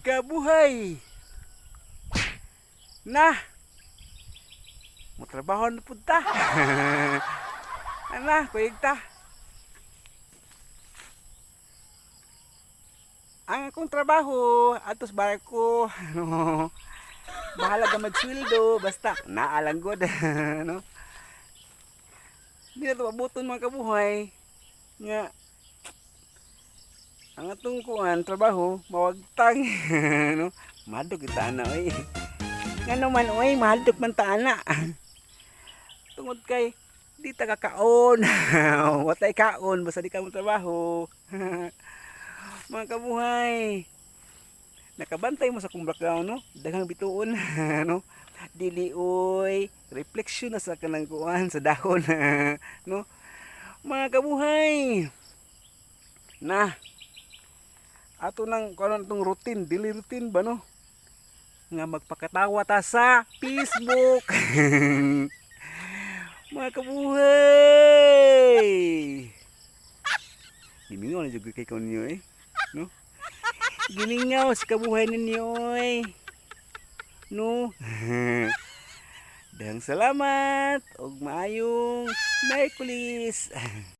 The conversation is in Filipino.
Kabuhay na mo trabaho na pud ta. Ana kuyog ta. Ang akong trabaho atos barko ano, bahala ka magsweldo basta naalanggod no. Di na to mabuton mga kabuhay nga ang atong kuan trabaho mawagtang no. Madog kita ana oy. Ngano man oy madog man ta ana. Tungod kay di ta kakaon. Watay kaon basta di ka mo trabaho. Mga kabuhay, nakabantay mo sa kong background no, daghang bituon no, dili oy refleksyon na sa kanang kuan sa dahon no. Mga kabuhay na ato nang kuan tong routine, daily routine ba no, nga magpakatawa ta sa Facebook. Mga kabuhay, gimingaw na jud kay kon niyo no. Giningaw sa kabuhay ninyo no. Dahang salamat og maayong Merry Kulis.